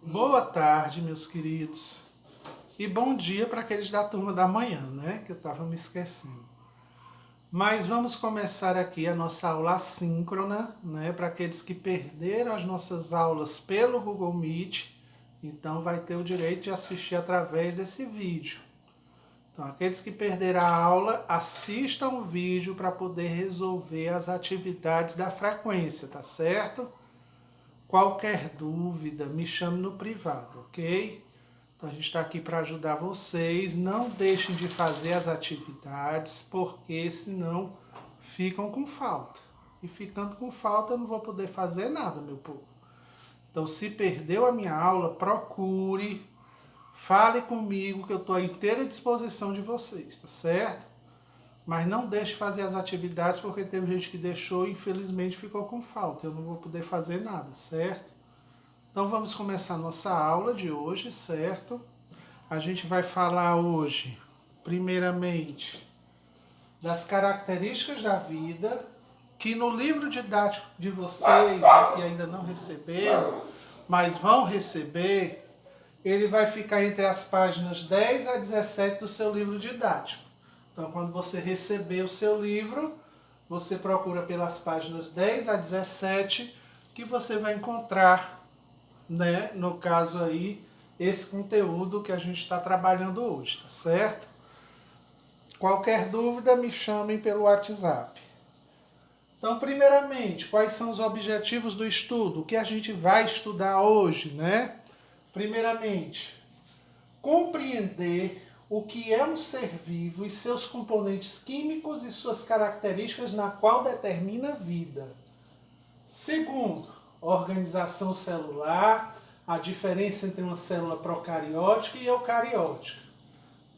Boa tarde, meus queridos. E bom dia para aqueles da turma da manhã, né? Que eu estava me esquecendo. Mas vamos começar aqui a nossa aula assíncrona, né? Para aqueles que perderam as nossas aulas pelo Google Meet, então vai ter o direito de assistir através desse vídeo. Então, aqueles que perderam a aula, assistam o vídeo para poder resolver as atividades da frequência, tá certo? Qualquer dúvida, me chame no privado, ok? Então a gente está aqui para ajudar vocês. Não deixem de fazer as atividades, porque senão ficam com falta. E ficando com falta, eu não vou poder fazer nada, meu povo. Então, se perdeu a minha aula, procure, fale comigo, que eu estou à inteira disposição de vocês, tá certo? Mas não deixe de fazer as atividades, porque teve gente que deixou e infelizmente ficou com falta. Eu não vou poder fazer nada, certo? Então vamos começar a nossa aula de hoje, certo? A gente vai falar hoje, primeiramente, das características da vida, que no livro didático de vocês, que ainda não receberam, mas vão receber, ele vai ficar entre as páginas 10 a 17 do seu livro didático. Então, quando você receber o seu livro, você procura pelas páginas 10 a 17, que você vai encontrar, né, no caso aí, esse conteúdo que a gente está trabalhando hoje, tá certo? Qualquer dúvida, me chamem pelo WhatsApp. Então, primeiramente, quais são os objetivos do estudo? O que a gente vai estudar hoje, né? Primeiramente, compreender o que é um ser vivo e seus componentes químicos e suas características na qual determina a vida. Segundo, organização celular, a diferença entre uma célula procariótica e eucariótica.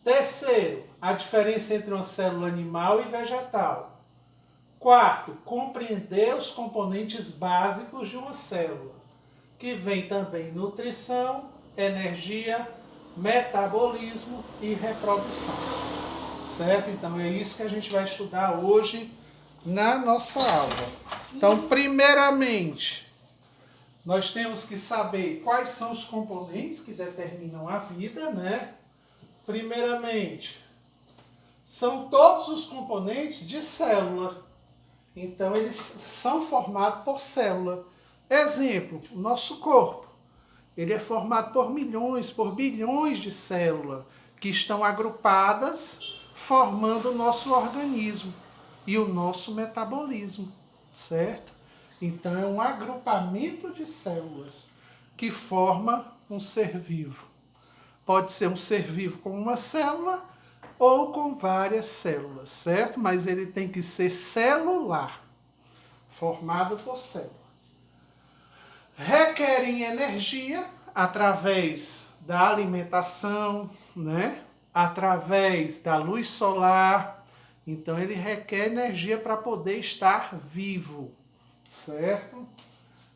Terceiro, a diferença entre uma célula animal e vegetal. Quarto, compreender os componentes básicos de uma célula, que vem também nutrição, energia, metabolismo e reprodução. Certo? Então é isso que a gente vai estudar hoje na nossa aula. Então, primeiramente, nós temos que saber quais são os componentes que determinam a vida, né? Primeiramente, são todos os componentes de célula. Então, eles são formados por célula. Exemplo, o nosso corpo. Ele é formado por milhões, por bilhões de células que estão agrupadas, formando o nosso organismo e o nosso metabolismo, certo? Então, é um agrupamento de células que forma um ser vivo. Pode ser um ser vivo com uma célula ou com várias células, certo? Mas ele tem que ser celular, formado por célula. Requerem energia através da alimentação, né? Através da luz solar. Então ele requer energia para poder estar vivo, certo?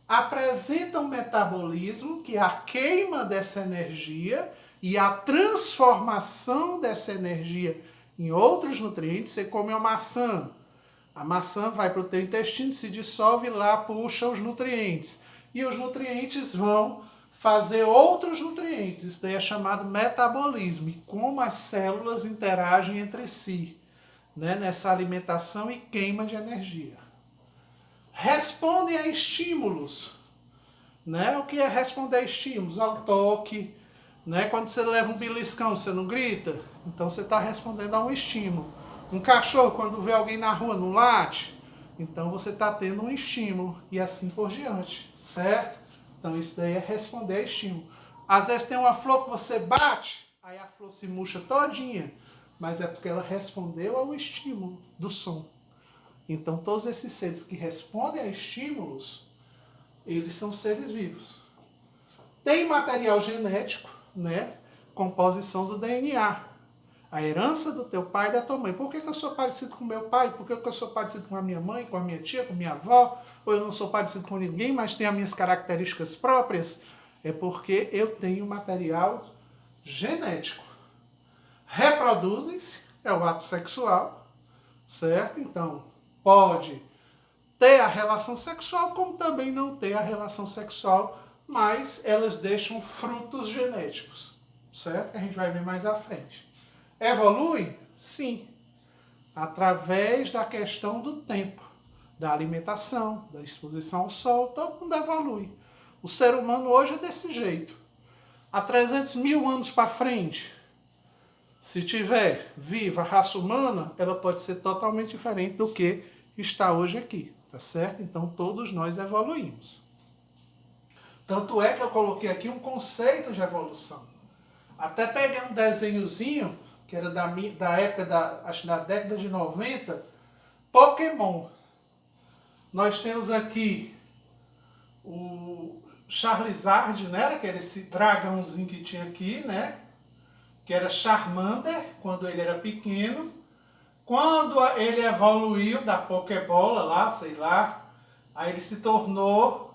Apresenta um metabolismo, que é a queima dessa energia e a transformação dessa energia em outros nutrientes. Você come uma maçã, a maçã vai para o teu intestino, se dissolve lá, puxa os nutrientes. E os nutrientes vão fazer outros nutrientes. Isso daí é chamado metabolismo. E como as células interagem entre si, né, nessa alimentação e queima de energia. Respondem a estímulos. Né? O que é responder a estímulos? Ao toque. Né? Quando você leva um beliscão, você não grita? Então você está respondendo a um estímulo. Um cachorro, quando vê alguém na rua, não late? Então você está tendo um estímulo. E assim por diante. Certo? Então isso daí é responder a estímulo. Às vezes tem uma flor que você bate, aí a flor se murcha todinha. Mas é porque ela respondeu ao estímulo do som. Então todos esses seres que respondem a estímulos, eles são seres vivos. Tem material genético, né? Composição do DNA. A herança do teu pai e da tua mãe. Por que eu sou parecido com meu pai? Por que eu sou parecido com a minha mãe, com a minha tia, com a minha avó? Ou eu não sou parecido com ninguém, mas tenho as minhas características próprias? É porque eu tenho material genético. Reproduzem-se, é o ato sexual, certo? Então, pode ter a relação sexual, como também não ter a relação sexual mas elas deixam frutos genéticos, certo? Que a gente vai ver mais à frente. Evolui? Sim, através da questão do tempo, da alimentação, da exposição ao sol, todo mundo evolui. O ser humano hoje é desse jeito. Há 300 mil anos para frente, se tiver viva a raça humana, ela pode ser totalmente diferente do que está hoje aqui, tá certo? Então todos nós evoluímos. Tanto é que eu coloquei aqui um conceito de evolução. Até peguei um desenhozinho, que era da época, acho da década de 90, Pokémon. Nós temos aqui o Charizard, né? Que era esse dragãozinho que tinha aqui, né? Que era Charmander, quando ele era pequeno. Quando ele evoluiu da Pokébola lá, sei lá, aí ele se tornou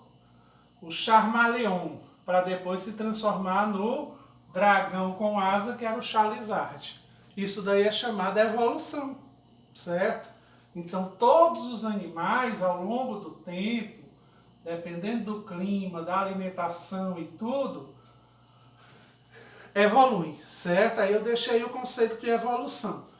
o Charmeleon, para depois se transformar no dragão com asa, que era o Charizard. Isso daí é chamada evolução, certo? Então todos os animais, ao longo do tempo, dependendo do clima, da alimentação e tudo, evoluem, certo? Aí eu deixei o conceito de evolução.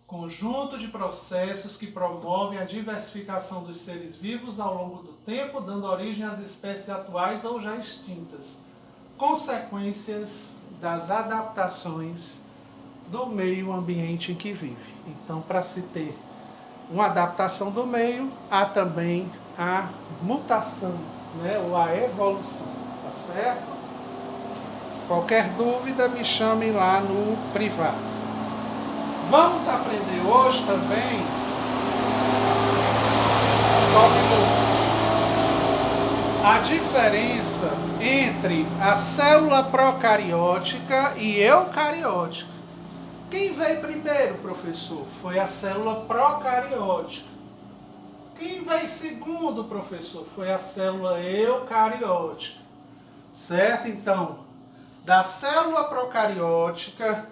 Conjunto de processos que promovem a diversificação dos seres vivos ao longo do tempo, dando origem às espécies atuais ou já extintas. Consequências das adaptações do meio ambiente em que vive. Então, para se ter uma adaptação do meio, há também a mutação, né? Ou a evolução, tá certo? Qualquer dúvida, me chamem lá no privado. Vamos aprender hoje também, só um minuto, a diferença entre a célula procariótica e eucariótica. Quem veio primeiro, professor? Foi a célula procariótica. Quem veio segundo, professor? Foi a célula eucariótica. Certo? Então, da célula procariótica,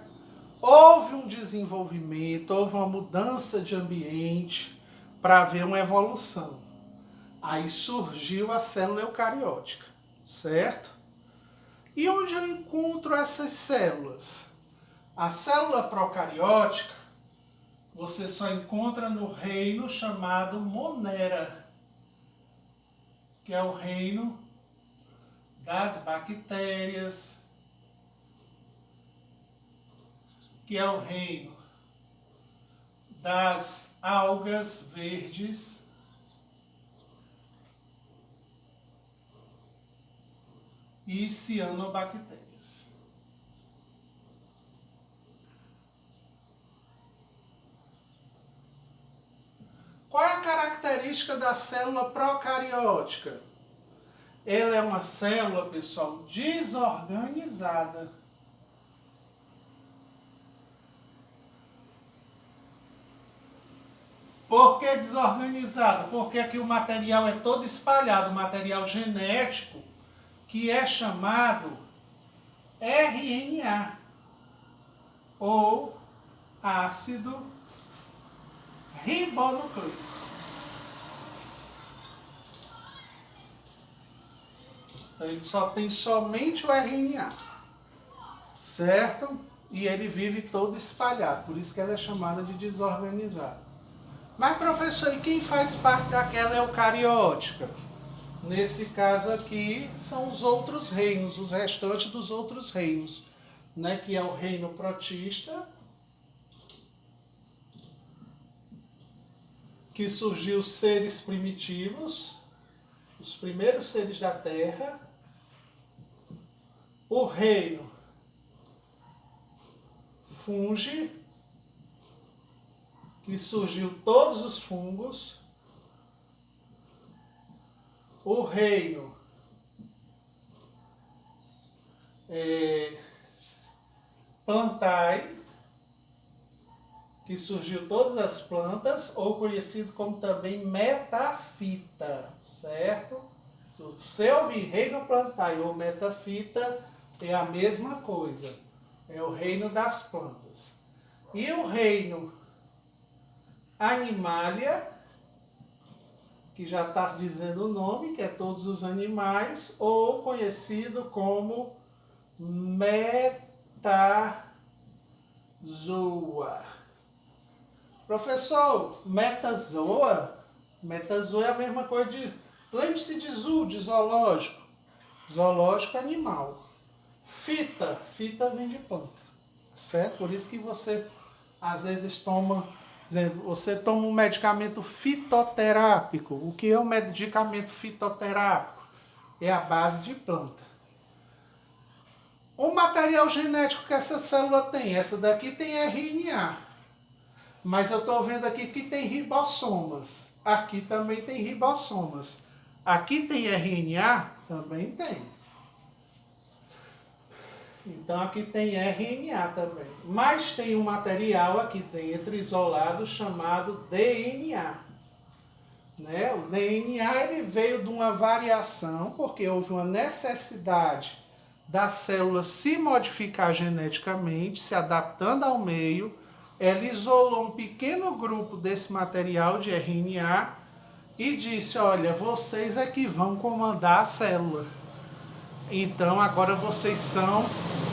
houve um desenvolvimento, houve uma mudança de ambiente para haver uma evolução. Aí surgiu a célula eucariótica, certo? E onde eu encontro essas células? A célula procariótica você só encontra no reino chamado Monera, que é o reino das bactérias, que é o reino das algas verdes e cianobactérias. Qual é a característica da célula procariótica? Ela é uma célula, pessoal, desorganizada. Por que desorganizada? Porque aqui o material é todo espalhado, o material genético, que é chamado RNA, ou ácido ribonucleico. Então ele só tem somente o RNA, certo? E ele vive todo espalhado, por isso que ela é chamada de desorganizada. Mas, professor, e quem faz parte daquela eucariótica? Nesse caso aqui, são os outros reinos, os restantes dos outros reinos, né? Que é o reino protista, que surgiu seres primitivos, os primeiros seres da Terra, o reino fungi, que surgiu todos os fungos, o reino plantae, que surgiu todas as plantas, ou conhecido como também metafita, certo? Se você ouvir reino plantae ou metafita, é a mesma coisa, é o reino das plantas. E o reino animalia, que que já está dizendo o nome, que é todos os animais, ou conhecido como metazoa. Professor, metazoa? Metazoa é a mesma coisa de... Lembre-se de zoo, de zoológico. Zoológico animal. Fita, fita vem de planta, certo? Por isso que você, às vezes, toma... Você toma um medicamento fitoterápico. O que é um medicamento fitoterápico? É a base de planta. O material genético que essa célula tem, essa daqui tem RNA. Mas eu estou vendo aqui que tem ribossomas. Aqui também tem ribossomas. Aqui tem RNA? Também tem. Então aqui tem RNA também. Mas tem um material aqui dentro, isolado, chamado DNA. Né? O DNA ele veio de uma variação, porque houve uma necessidade da célula se modificar geneticamente, se adaptando ao meio. Ela isolou um pequeno grupo desse material de RNA e disse, olha, vocês é que vão comandar a célula. Então agora vocês são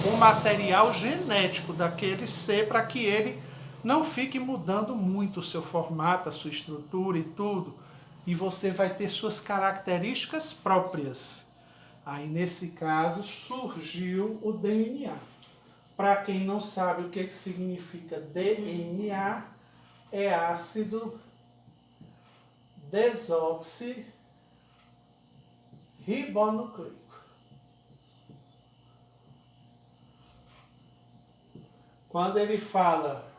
o material genético daquele ser para que ele não fique mudando muito o seu formato, a sua estrutura e tudo. E você vai ter suas características próprias. Aí nesse caso surgiu o DNA. Para quem não sabe o que significa DNA, é ácido desoxirribonucleico. Quando ele fala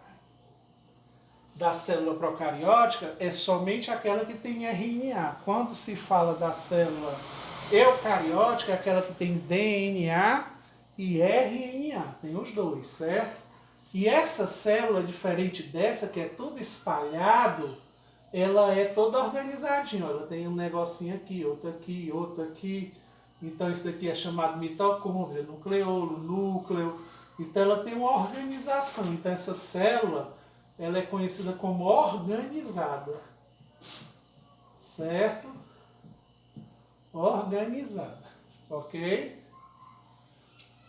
da célula procariótica, é somente aquela que tem RNA. Quando se fala da célula eucariótica, é aquela que tem DNA e RNA. Tem os dois, certo? E essa célula, diferente dessa, que é tudo espalhado, ela é toda organizadinha. Ela tem um negocinho aqui, outro aqui, outro aqui. Então isso daqui é chamado mitocôndria, nucleolo, núcleo. Então ela tem uma organização. Então essa célula, ela é conhecida como organizada. Certo? Organizada. Ok?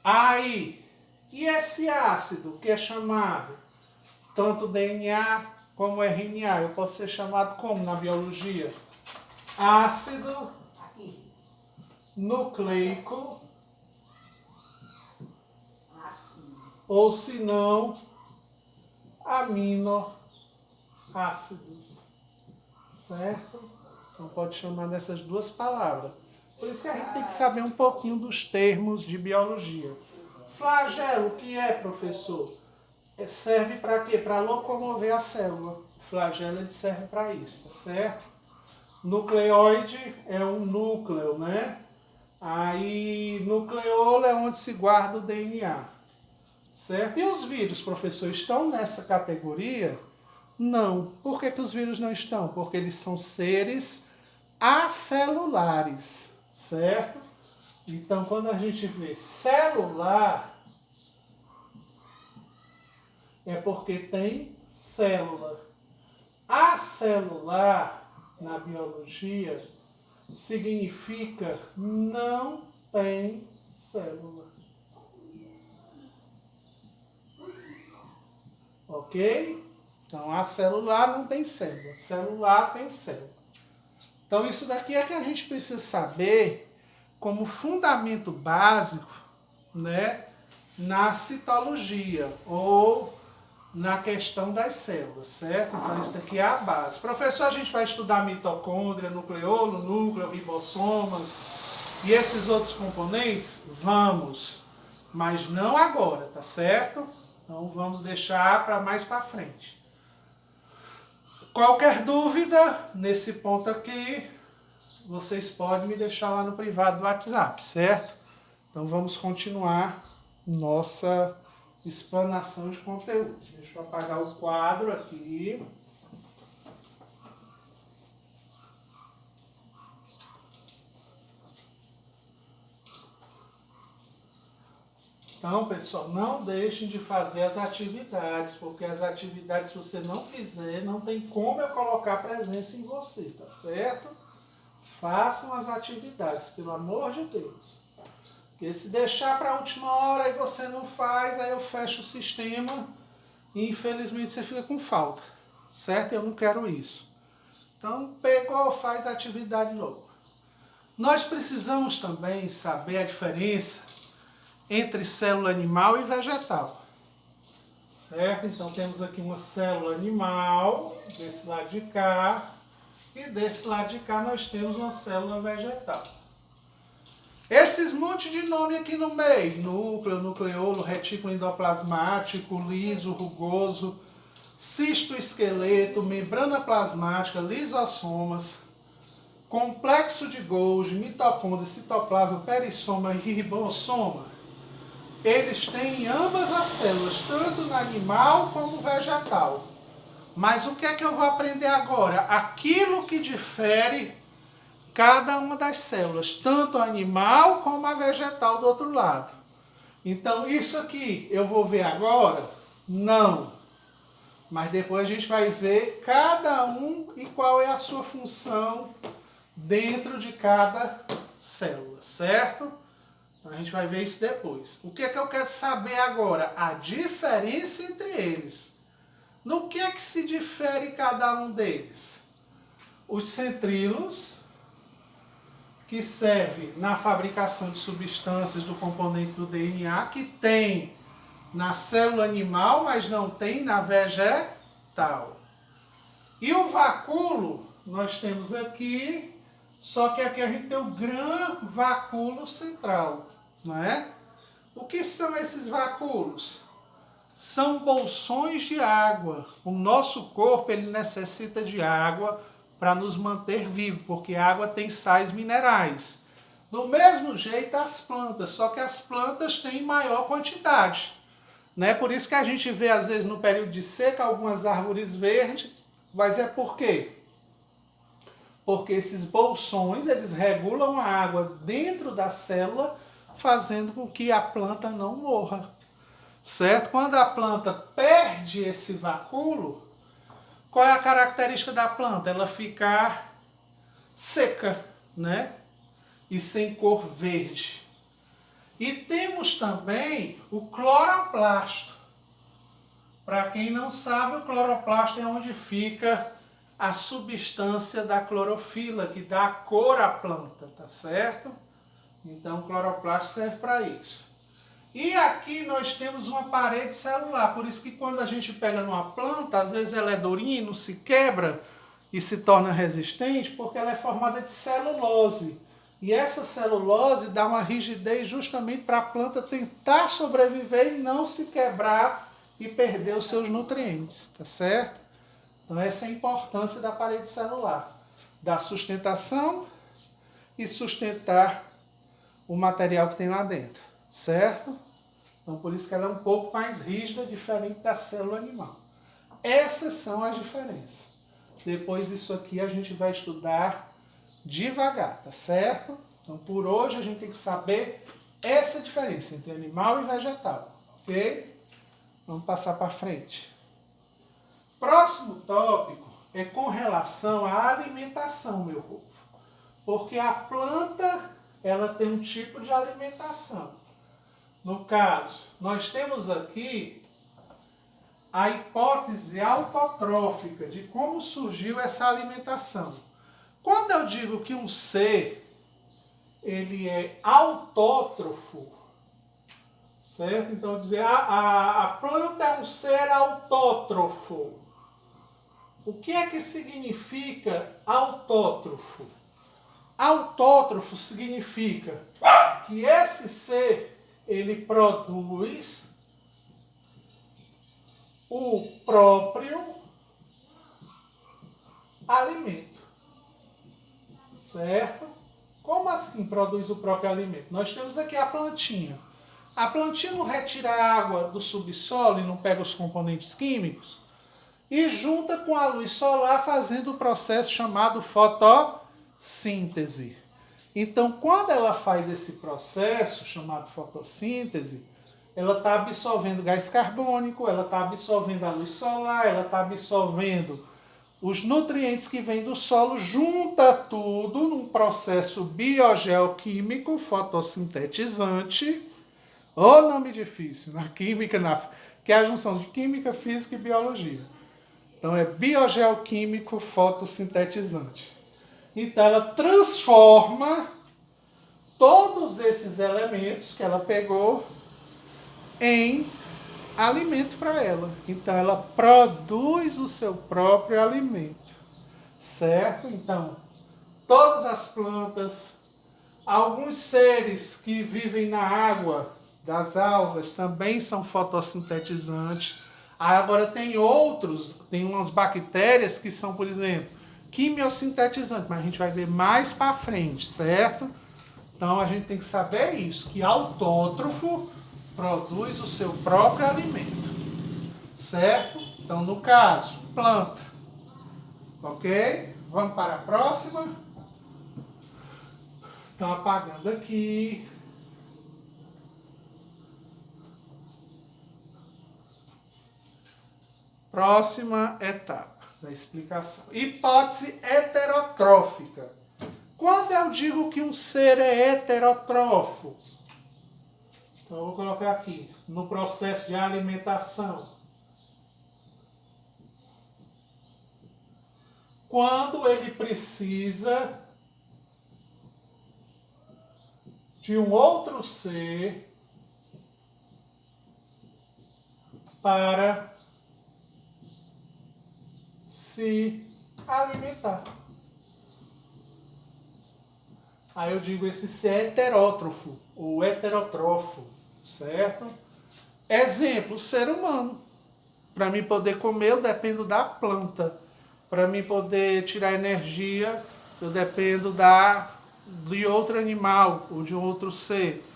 Aí, e esse ácido que é chamado tanto DNA como RNA, eu posso ser chamado como na biologia? Ácido nucleico, ou se não, aminoácidos. Certo? Então pode chamar dessas duas palavras. Por isso que a gente tem que saber um pouquinho dos termos de biologia. Flagelo, o que é, professor? Serve para quê? Para locomover a célula. O flagelo ele serve para isso, tá certo? Nucleóide é um núcleo, né? Aí, nucleolo é onde se guarda o DNA. Certo? E os vírus, professor, estão nessa categoria? Não. Por que os vírus não estão? Porque eles são seres acelulares, certo? Então, quando a gente vê celular, é porque tem célula. Acelular, na biologia, significa não tem célula. Ok? Então, acelular não tem célula. Celular tem célula. Então, isso daqui é que a gente precisa saber como fundamento básico, né, na citologia ou na questão das células, certo? Então, isso daqui é a base. Professor, a gente vai estudar mitocôndria, nucleolo, núcleo, ribossomas e esses outros componentes? Vamos, mas não agora, tá certo? Então, vamos deixar para mais para frente. Qualquer dúvida nesse ponto aqui, vocês podem me deixar lá no privado do WhatsApp, certo? Então vamos continuar nossa explanação de conteúdo. Deixa eu apagar o quadro aqui. Então, pessoal, não deixem de fazer as atividades, porque as atividades, se você não fizer, não tem como eu colocar presença em você, tá certo? Façam as atividades, pelo amor de Deus. Porque se deixar para a última hora e você não faz, aí eu fecho o sistema e infelizmente você fica com falta. Certo? Eu não quero isso. Então, pegou, faz a atividade logo. Nós precisamos também saber a diferença entre célula animal e vegetal. Certo? Então temos aqui uma célula animal, desse lado de cá, e desse lado de cá nós temos uma célula vegetal. Esses monte de nome aqui no meio, núcleo, nucleolo, retículo endoplasmático, liso, rugoso, cistoesqueleto, membrana plasmática, lisossomas, complexo de Golgi, mitocôndria, citoplasma, perissoma e ribossoma, eles têm ambas as células, tanto no animal como vegetal. Mas o que é que eu vou aprender agora? Aquilo que difere cada uma das células, tanto a animal como a vegetal do outro lado. Então, isso aqui eu vou ver agora? Não. Mas depois a gente vai ver cada um e qual é a sua função dentro de cada célula, certo? Então, a gente vai ver isso depois. O que é que eu quero saber agora? A diferença entre eles. No que é que se difere cada um deles? Os centríolos, que serve na fabricação de substâncias do componente do DNA, que tem na célula animal, mas não tem na vegetal. E o vacúolo, nós temos aqui, só que aqui a gente tem o grão vacúolo central, não é? O que são esses vacúolos? São bolsões de água. O nosso corpo ele necessita de água para nos manter vivos, porque a água tem sais minerais. Do mesmo jeito as plantas, só que as plantas têm maior quantidade. Né? Por isso que a gente vê às vezes no período de seca algumas árvores verdes, mas é por quê? Porque esses bolsões eles regulam a água dentro da célula, fazendo com que a planta não morra. Certo? Quando a planta perde esse vacúolo, qual é a característica da planta? Ela fica seca, né? E sem cor verde. E temos também o cloroplasto. Para quem não sabe, o cloroplasto é onde fica a substância da clorofila, que dá cor à planta, tá certo? Então o cloroplasto serve para isso. E aqui nós temos uma parede celular, por isso que quando a gente pega numa planta, às vezes ela é durinha, não se quebra e se torna resistente, porque ela é formada de celulose. E essa celulose dá uma rigidez justamente para a planta tentar sobreviver e não se quebrar e perder os seus nutrientes, tá certo? Então essa é a importância da parede celular, da sustentação e sustentar o material que tem lá dentro. Certo? Então, por isso que ela é um pouco mais rígida, diferente da célula animal. Essas são as diferenças. Depois disso aqui a gente vai estudar devagar, tá certo? Então, por hoje a gente tem que saber essa diferença entre animal e vegetal, ok? Vamos passar para frente. Próximo tópico é com relação à alimentação, meu povo. Porque a planta, ela tem um tipo de alimentação. No caso, nós temos aqui a hipótese autotrófica de como surgiu essa alimentação. Quando eu digo que um ser ele é autótrofo, certo? Então, dizer a planta é um ser autótrofo. O que é que significa autótrofo? Autótrofo significa que esse ser ele produz o próprio alimento. Certo? Como assim produz o próprio alimento? Nós temos aqui a plantinha. A plantinha não retira a água do subsolo e não pega os componentes químicos e junta com a luz solar fazendo o processo chamado fotossíntese. Então, quando ela faz esse processo, chamado fotossíntese, ela está absorvendo gás carbônico, ela está absorvendo a luz solar, ela está absorvendo os nutrientes que vêm do solo, junta tudo num processo biogeoquímico fotossintetizante. Ô nome difícil, na química, que é a junção de química, física e biologia. Então é biogeoquímico fotossintetizante. Então ela transforma todos esses elementos que ela pegou em alimento para ela. Então ela produz o seu próprio alimento, certo? Então, todas as plantas, alguns seres que vivem na água das algas também são fotossintetizantes. Agora tem outros, tem umas bactérias que são, por exemplo, quimiosintetizantes, mas a gente vai ver mais para frente, certo? Então a gente tem que saber isso, que autótrofo produz o seu próprio alimento, certo? Então, no caso, planta, ok? Vamos para a próxima. Então, apagando aqui. Próxima etapa da explicação. Hipótese heterotrófica. Quando eu digo que um ser é heterótrofo, então eu vou colocar aqui, no processo de alimentação. Quando ele precisa de um outro ser para se alimentar. Aí eu digo esse ser é heterótrofo ou heterotrofo, certo? Exemplo, o ser humano. Para mim poder comer, eu dependo da planta. Para mim poder tirar energia, eu dependo de outro animal ou de um outro ser.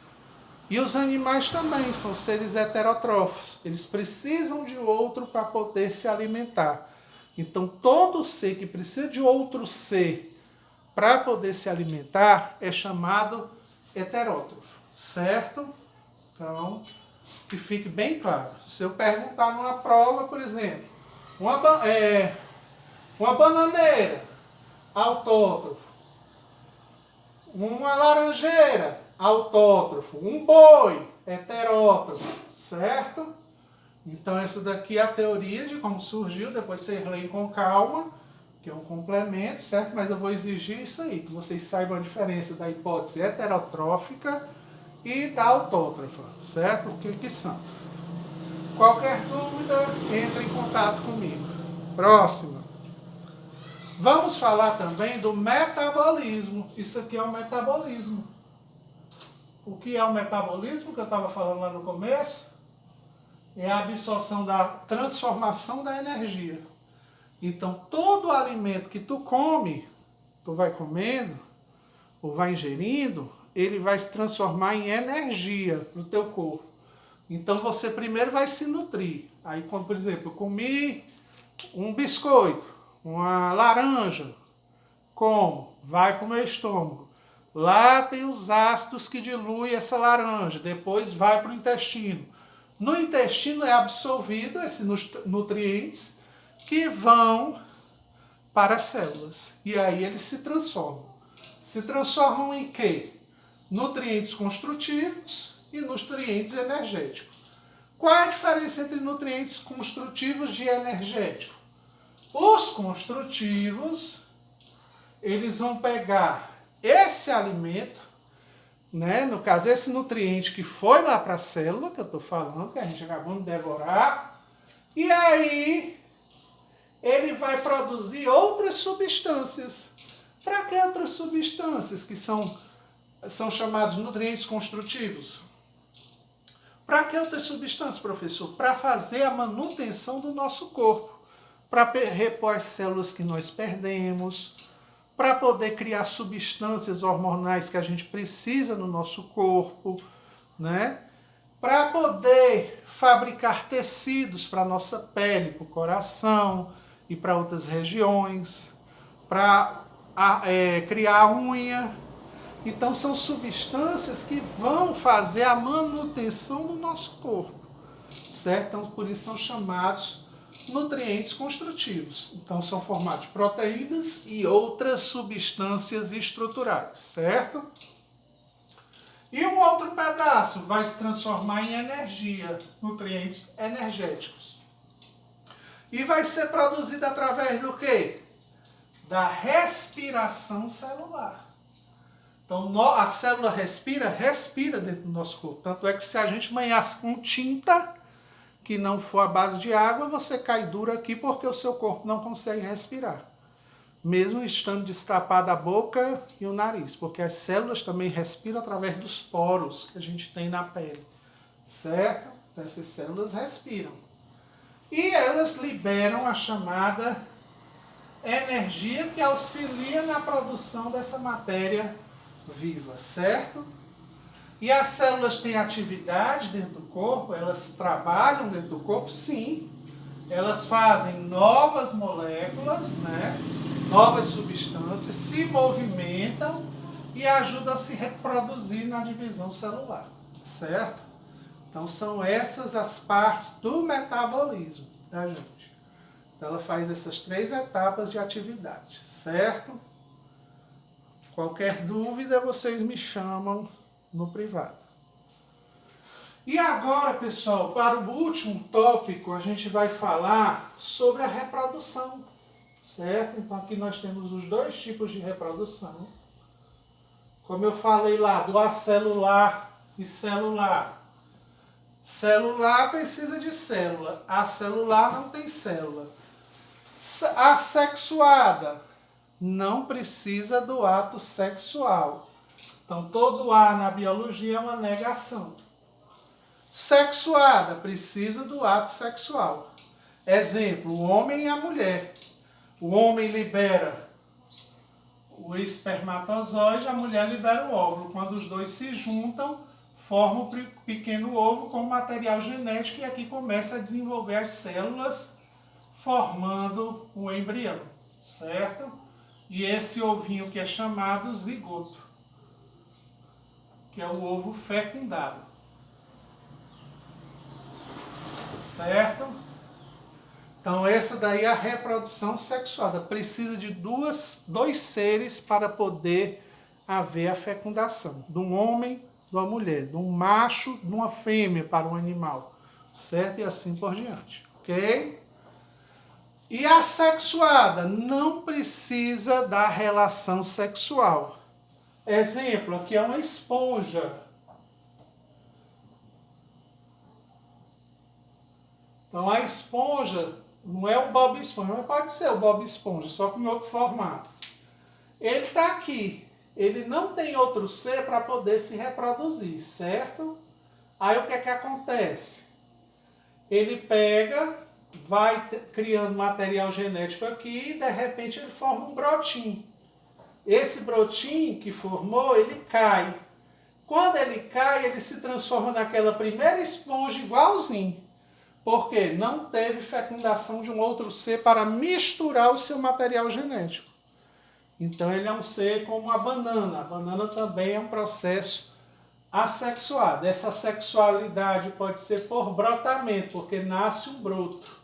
E os animais também são seres heterótrofos. Eles precisam de outro para poder se alimentar. Então, todo ser que precisa de outro ser para poder se alimentar é chamado heterótrofo, certo? Então, que fique bem claro. Se eu perguntar numa prova, por exemplo, uma bananeira, autótrofo, uma laranjeira, autótrofo, um boi, heterótrofo, certo? Então essa daqui é a teoria de como surgiu, depois vocês leem com calma, que é um complemento, certo? Mas eu vou exigir isso aí, que vocês saibam a diferença da hipótese heterotrófica e da autótrofa, certo? O que são? Qualquer dúvida, entre em contato comigo. Próxima. Vamos falar também do metabolismo. Isso aqui é o metabolismo. O que é o metabolismo que eu estava falando lá no começo? É a absorção da transformação da energia. Então, todo alimento que tu come, tu vai comendo, ou vai ingerindo, ele vai se transformar em energia no teu corpo. Então, você primeiro vai se nutrir. Aí, quando, por exemplo, eu comi um biscoito, uma laranja, como? Vai para o meu estômago. Lá tem os ácidos que diluem essa laranja, depois vai para o intestino. No intestino é absorvido esses nutrientes que vão para as células. E aí eles se transformam. Se transformam em quê? Nutrientes construtivos e nutrientes energéticos. Qual é a diferença entre nutrientes construtivos e energéticos? Os construtivos, eles vão pegar esse alimento, né? No caso, esse nutriente que foi lá para a célula, que eu estou falando, que a gente acabou de devorar, e aí ele vai produzir outras substâncias. Para que outras substâncias que são chamados nutrientes construtivos? Para que outras substâncias, professor? Para fazer a manutenção do nosso corpo, para repor as células que nós perdemos, para poder criar substâncias hormonais que a gente precisa no nosso corpo, né? Para poder fabricar tecidos para a nossa pele, para o coração e para outras regiões, para criar unha. Então são substâncias que vão fazer a manutenção do nosso corpo, certo? Então por isso são chamados nutrientes construtivos. Então, são formados de proteínas e outras substâncias estruturais, certo? E um outro pedaço vai se transformar em energia, nutrientes energéticos. E vai ser produzido através do quê? Da respiração celular. Então, a célula respira dentro do nosso corpo. Tanto é que se a gente banhasse com tinta, que não for à base de água, você cai duro aqui porque o seu corpo não consegue respirar. Mesmo estando destapada a boca e o nariz, porque as células também respiram através dos poros que a gente tem na pele, certo? Então, essas células respiram. E elas liberam a chamada energia que auxilia na produção dessa matéria viva, certo? E as células têm atividade dentro do corpo, elas trabalham dentro do corpo, sim. Elas fazem novas moléculas, né? Novas substâncias, se movimentam e ajudam a se reproduzir na divisão celular, certo? Então são essas as partes do metabolismo da gente. Então ela faz essas 3 etapas de atividade, certo? Qualquer dúvida, vocês me chamam no privado. E agora, pessoal, para o último tópico, a gente vai falar sobre a reprodução, certo? Então aqui nós temos os 2 tipos de reprodução. Como eu falei lá, do acelular e celular. Celular precisa de célula, acelular não tem célula. Assexuada não precisa do ato sexual. Então, todo A na biologia é uma negação. Sexuada precisa do ato sexual. Exemplo, o homem e a mulher. O homem libera o espermatozoide, a mulher libera o óvulo. Quando os dois se juntam, formam um pequeno ovo com material genético e aqui começa a desenvolver as células, formando o embrião, certo? E esse ovinho que é chamado zigoto, que é o ovo fecundado, certo? Então essa daí é a reprodução sexuada. Precisa de dois seres para poder haver a fecundação. De um homem, de uma mulher. De um macho, de uma fêmea para um animal. Certo? E assim por diante. Ok? E a sexuada não precisa da relação sexual. Exemplo, aqui é uma esponja. Então a esponja não é o Bob Esponja, mas pode ser o Bob Esponja, só que em outro formato. Ele está aqui. Ele não tem outro ser para poder se reproduzir, certo? Aí o que é que acontece? Ele pega, vai criando material genético aqui e de repente ele forma um brotinho. Esse brotinho que formou, ele cai. Quando ele cai, ele se transforma naquela primeira esponja igualzinho. Porque não teve fecundação de um outro ser para misturar o seu material genético. Então ele é um ser como a banana. A banana também é um processo assexuado. Essa sexualidade pode ser por brotamento, porque nasce um broto,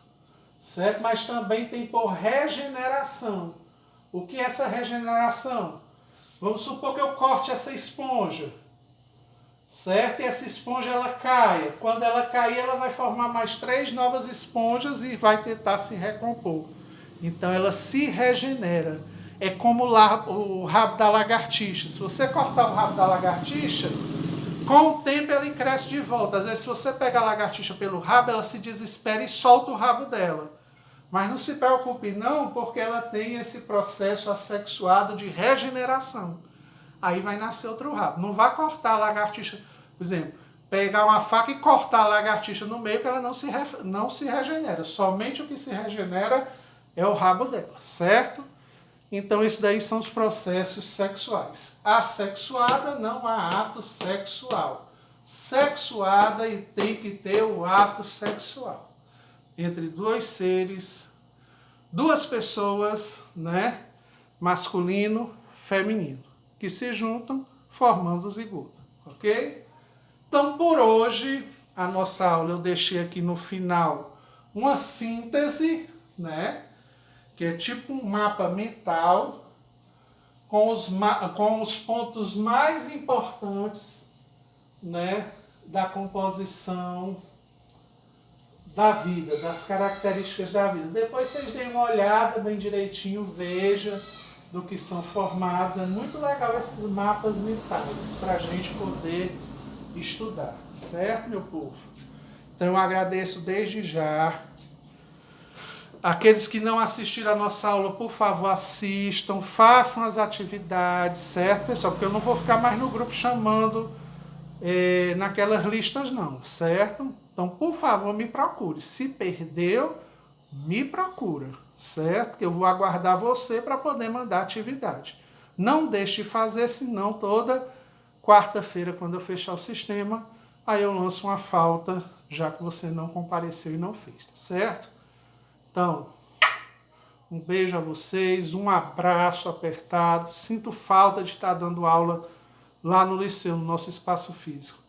certo? Mas também tem por regeneração. O que é essa regeneração? Vamos supor que eu corte essa esponja, certo? E essa esponja ela caia. Quando ela cair, ela vai formar mais 3 novas esponjas e vai tentar se recompor. Então ela se regenera. É como o rabo da lagartixa. Se você cortar o rabo da lagartixa, com o tempo ela cresce de volta. Às vezes, se você pega a lagartixa pelo rabo, ela se desespera e solta o rabo dela. Mas não se preocupe não, porque ela tem esse processo assexuado de regeneração. Aí vai nascer outro rabo. Não vá cortar a lagartixa, por exemplo, pegar uma faca e cortar a lagartixa no meio, que ela não se regenera. Somente o que se regenera é o rabo dela, certo? Então, isso daí são os processos sexuais. Assexuada, não há ato sexual. Sexuada e tem que ter o ato sexual. Entre 2 seres, 2 pessoas, né? Masculino, feminino, que se juntam formando o zigoto, ok? Então, por hoje, a nossa aula eu deixei aqui no final uma síntese, né? Que é tipo um mapa mental com os pontos mais importantes, né, da composição da vida, das características da vida. Depois vocês deem uma olhada bem direitinho, vejam do que são formados. É muito legal esses mapas mentais para a gente poder estudar, certo, meu povo? Então eu agradeço desde já. Aqueles que não assistiram a nossa aula, por favor, assistam, façam as atividades, certo, pessoal? Porque eu não vou ficar mais no grupo chamando naquelas listas, não, certo? Então, por favor, me procure. Se perdeu, me procura, certo? Que eu vou aguardar você para poder mandar atividade. Não deixe de fazer, senão toda quarta-feira, quando eu fechar o sistema, aí eu lanço uma falta, já que você não compareceu e não fez, tá certo? Então, um beijo a vocês, um abraço apertado. Sinto falta de estar dando aula lá no liceu, no nosso espaço físico.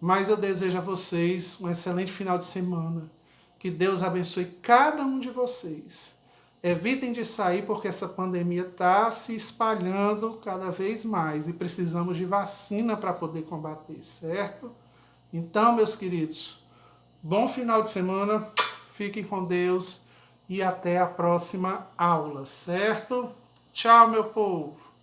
Mas eu desejo a vocês um excelente final de semana. Que Deus abençoe cada um de vocês. Evitem de sair porque essa pandemia está se espalhando cada vez mais e precisamos de vacina para poder combater, certo? Então, meus queridos, bom final de semana, fiquem com Deus e até a próxima aula, certo? Tchau, meu povo!